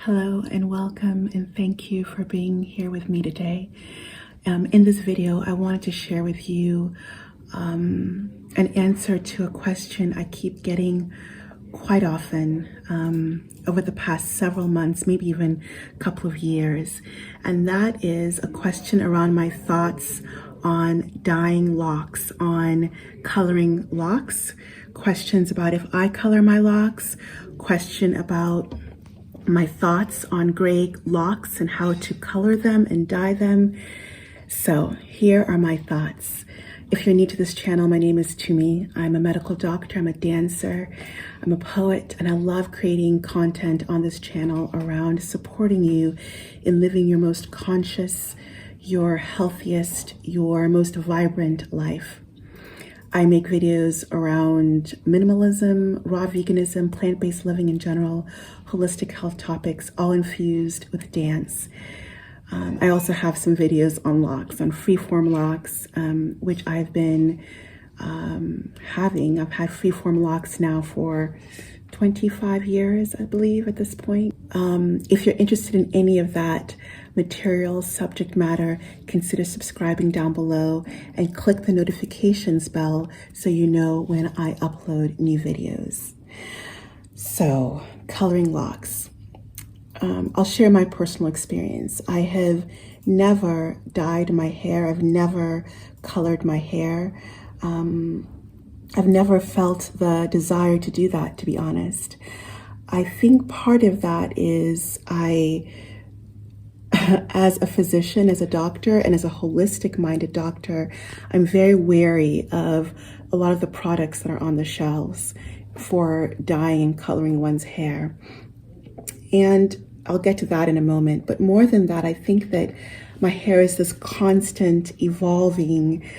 Hello and welcome, and thank you for being here with me today. In this video, I wanted to share with you an answer to a question I keep getting quite often over the past several months, maybe even a couple of years. And that is a question around my thoughts on dyeing locks, on coloring locks, questions about if I color my locks, question about my thoughts on gray locks and how to color them and dye them. So here are my thoughts. If you're new to this channel, my name is Tumi. I'm a medical doctor, I'm a dancer, I'm a poet, and I love creating content on this channel around supporting you in living your most conscious, your healthiest, your most vibrant life. I make videos around minimalism, raw veganism, plant-based living in general, holistic health topics, all infused with dance. I also have some videos on locks, on freeform locks, which I've been having. I've had freeform locks now for 25 years, I believe, at this point. If you're interested in any of that material, subject matter, consider subscribing down below and click the notifications bell so you know when I upload new videos. So, coloring locks. I'll share my personal experience. I have never dyed my hair. I've never colored my hair. I've never felt the desire to do that, to be honest. I think part of that is as a physician, as a doctor, and as a holistic-minded doctor, I'm very wary of a lot of the products that are on the shelves for dyeing and coloring one's hair. And I'll get to that in a moment. But more than that, I think that my hair is this constant evolving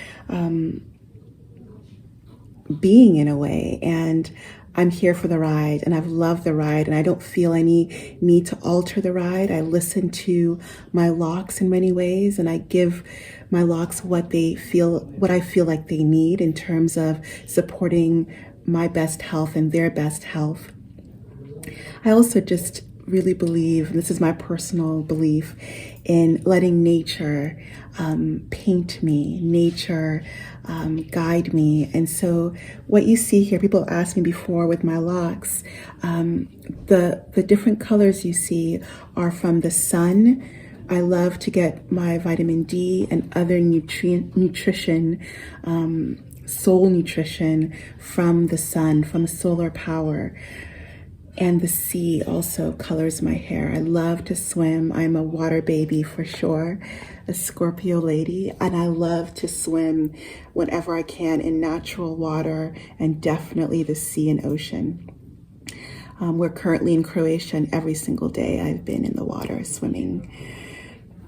being in a way, and I'm here for the ride, and I've loved the ride, and I don't feel any need to alter the ride. I listen to my locks in many ways, and I give my locks what I feel like they need in terms of supporting my best health and their best health. I also just really believe, and this is my personal belief, in letting nature paint me, nature guide me. And so what you see here, people asked me before with my locks, the different colors you see are from the sun. I love to get my vitamin D and other nutrition, soul nutrition from the sun, from solar power. And the sea also colors my hair. I love to swim. I'm a water baby for sure, a Scorpio lady, and I love to swim whenever I can in natural water, and definitely the sea and ocean. We're currently in Croatia, and every single day I've been in the water swimming.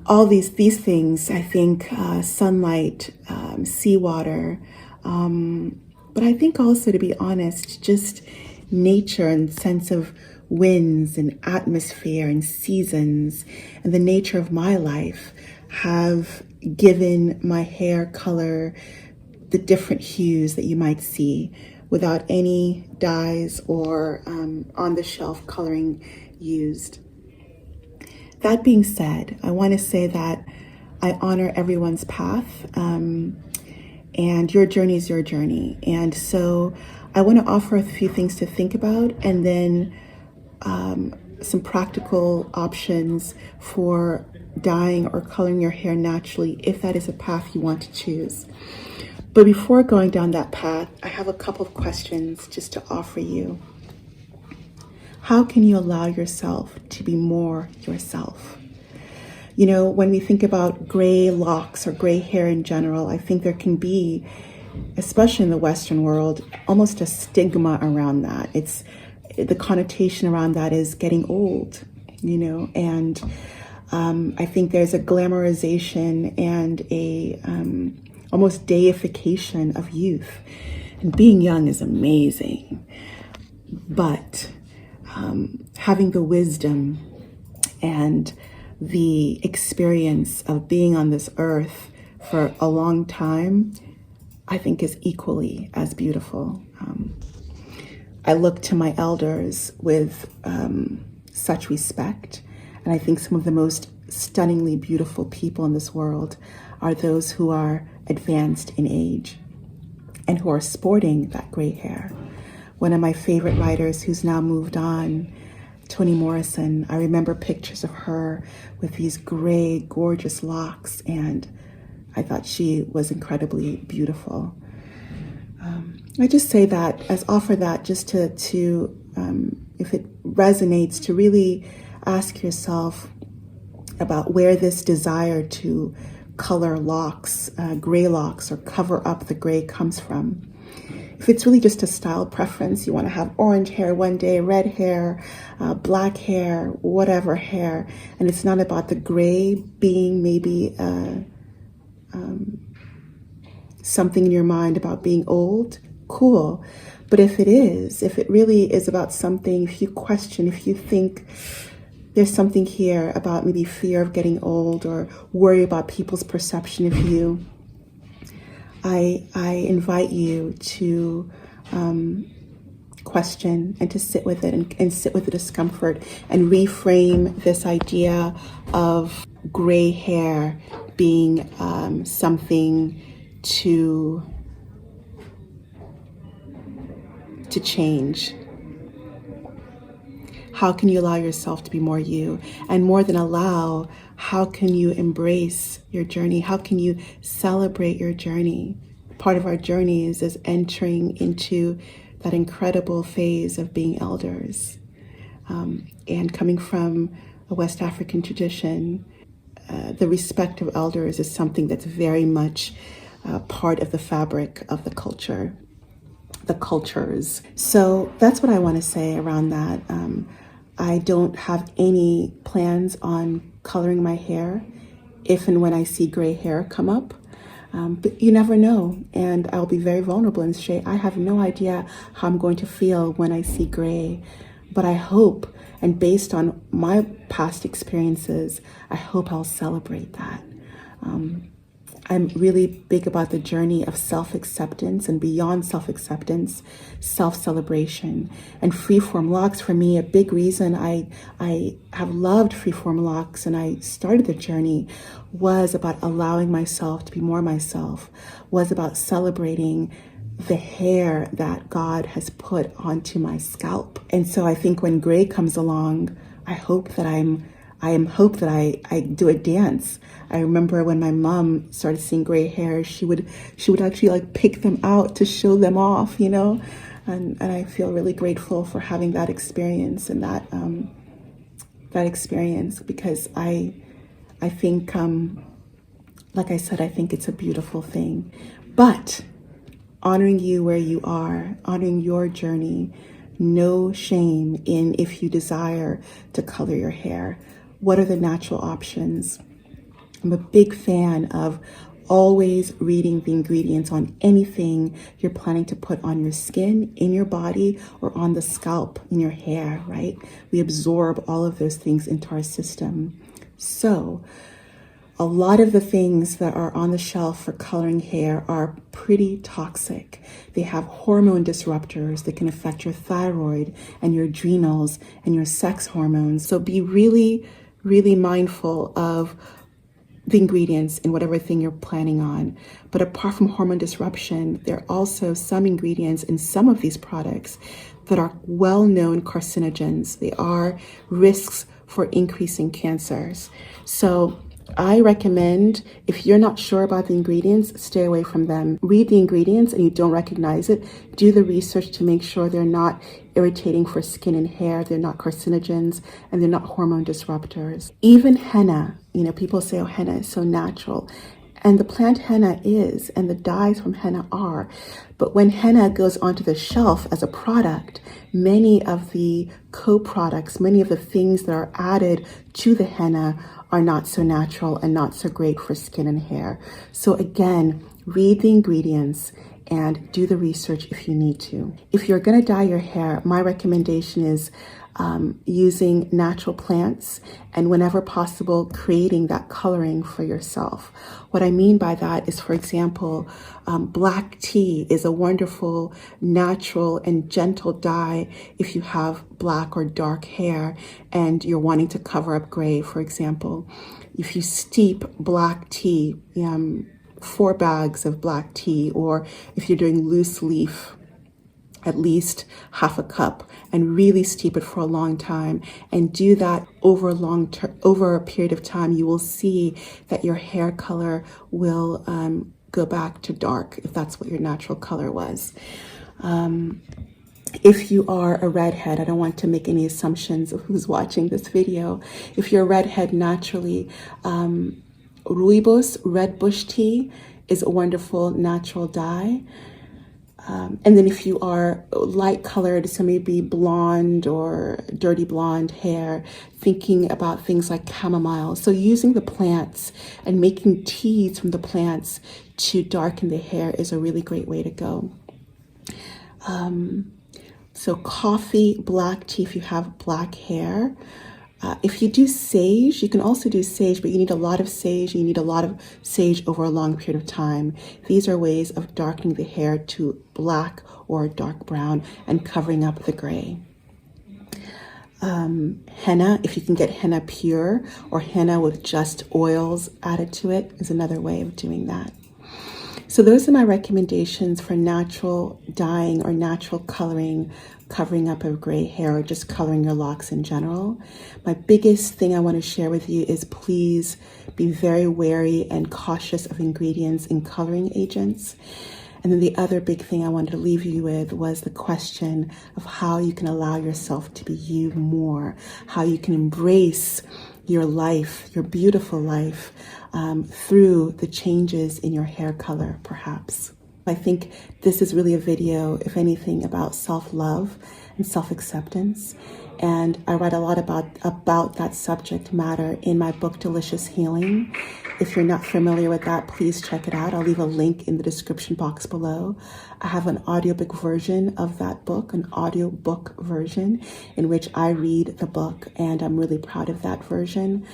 All these things, I think, sunlight, seawater, but I think also, to be honest, just nature and sense of winds and atmosphere and seasons and the nature of my life have given my hair color the different hues that you might see without any dyes or on-the-shelf coloring used. That being said, I want to say that I honor everyone's path, and your journey is your journey. And so I want to offer a few things to think about, and then some practical options for dyeing or coloring your hair naturally if that is a path you want to choose. But before going down that path, I have a couple of questions just to offer you. How can you allow yourself to be more yourself? You know, when we think about gray locks or gray hair in general, I think there can be, especially in the Western world, almost a stigma around that. It's the connotation around that is getting old, you know, and I think there's a glamorization and a almost deification of youth. And being young is amazing, but having the wisdom and the experience of being on this earth for a long time, I think, is equally as beautiful. I look to my elders with such respect. And I think some of the most stunningly beautiful people in this world are those who are advanced in age and who are sporting that gray hair. One of my favorite writers who's now moved on, Toni Morrison, I remember pictures of her with these gray, gorgeous locks, and I thought she was incredibly beautiful. I just say that, offer that just to if it resonates, to really ask yourself about where this desire to color locks, gray locks, or cover up the gray comes from. If it's really just a style preference, you want to have orange hair one day, red hair, black hair, whatever hair, and it's not about the gray being maybe something in your mind about being old, cool. But if it really is about something, if you question, if you think there's something here about maybe fear of getting old or worry about people's perception of you, I invite you to question and to sit with it and sit with the discomfort and reframe this idea of gray hair being something to change. How can you allow yourself to be more you? And more than allow, how can you embrace your journey? How can you celebrate your journey? Part of our journey is entering into that incredible phase of being elders. And coming from a West African tradition, the respect of elders is something that's very much part of the fabric of the culture, the cultures. So that's what I want to say around that. I don't have any plans on coloring my hair if and when I see gray hair come up. But you never know. And I'll be very vulnerable and say, I have no idea how I'm going to feel when I see gray. But I hope, and based on my past experiences, I hope I'll celebrate that. I'm really big about the journey of self-acceptance, and beyond self-acceptance, self-celebration. And freeform locks, for me, a big reason I have loved freeform locks and I started the journey was about allowing myself to be more myself, was about celebrating the hair that God has put onto my scalp. And so I think when gray comes along, I hope that I do a dance. I remember when my mom started seeing gray hair, she would actually like pick them out to show them off, you know? And I feel really grateful for having that experience and that experience, because I think, like I said, I think it's a beautiful thing. But honoring you where you are, honoring your journey, no shame in if you desire to color your hair. What are the natural options? I'm a big fan of always reading the ingredients on anything you're planning to put on your skin, in your body, or on the scalp, in your hair, right? We absorb all of those things into our system. So a lot of the things that are on the shelf for coloring hair are pretty toxic. They have hormone disruptors that can affect your thyroid and your adrenals and your sex hormones. So be really, really mindful of the ingredients in whatever thing you're planning on. But apart from hormone disruption, there are also some ingredients in some of these products that are well-known carcinogens. They are risks for increasing cancers. So I recommend, if you're not sure about the ingredients, stay away from them. Read the ingredients and you don't recognize it. Do the research to make sure they're not irritating for skin and hair, they're not carcinogens, and they're not hormone disruptors. Even henna, people say, oh, henna is so natural. And the plant henna is, and the dyes from henna are. But when henna goes onto the shelf as a product, many of the co-products, many of the things that are added to the henna are not so natural and not so great for skin and hair. So again, read the ingredients and do the research if you need to. If you're gonna dye your hair, my recommendation is using natural plants, and whenever possible, creating that coloring for yourself. What I mean by that is, for example, black tea is a wonderful, natural, and gentle dye if you have black or dark hair and you're wanting to cover up gray, for example. If you steep black tea, 4 bags of black tea, or if you're doing loose leaf, at least half a cup, and really steep it for a long time, and do that over a period of time, you will see that your hair color will go back to dark if that's what your natural color was. If you are a redhead, I don't want to make any assumptions of who's watching this video. If you're a redhead naturally, rooibos, red bush tea, is a wonderful natural dye. And then if you are light colored, so maybe blonde or dirty blonde hair, thinking about things like chamomile. So using the plants and making teas from the plants to darken the hair is a really great way to go. So coffee, black tea if you have black hair. If you do sage, you can also do sage, but you need a lot of sage. You need a lot of sage over a long period of time. These are ways of darkening the hair to black or dark brown and covering up the gray. Henna, if you can get henna pure or henna with just oils added to it, is another way of doing that. So those are my recommendations for natural dyeing or natural coloring, covering up of gray hair, or just coloring your locks in general. My biggest thing I want to share with you is please be very wary and cautious of ingredients in coloring agents. And then the other big thing I wanted to leave you with was the question of how you can allow yourself to be you more, how you can embrace your life, your beautiful life, through the changes in your hair color, perhaps. I think this is really a video, if anything, about self-love and self-acceptance. And I write a lot about that subject matter in my book, Delicious Healing. If you're not familiar with that, please check it out. I'll leave a link in the description box below. I have an audiobook version of that book, an audiobook version in which I read the book, and I'm really proud of that version.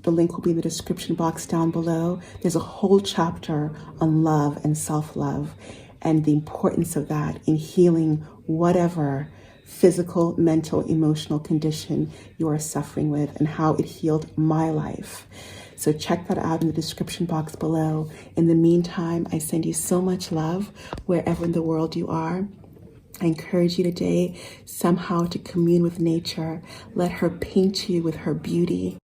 The link will be in the description box down below. There's a whole chapter on love and self-love and the importance of that in healing whatever physical, mental, emotional condition you are suffering with, and how it healed my life. So check that out in the description box below. In the meantime, I send you so much love wherever in the world you are. I encourage you today somehow to commune with nature. Let her paint you with her beauty.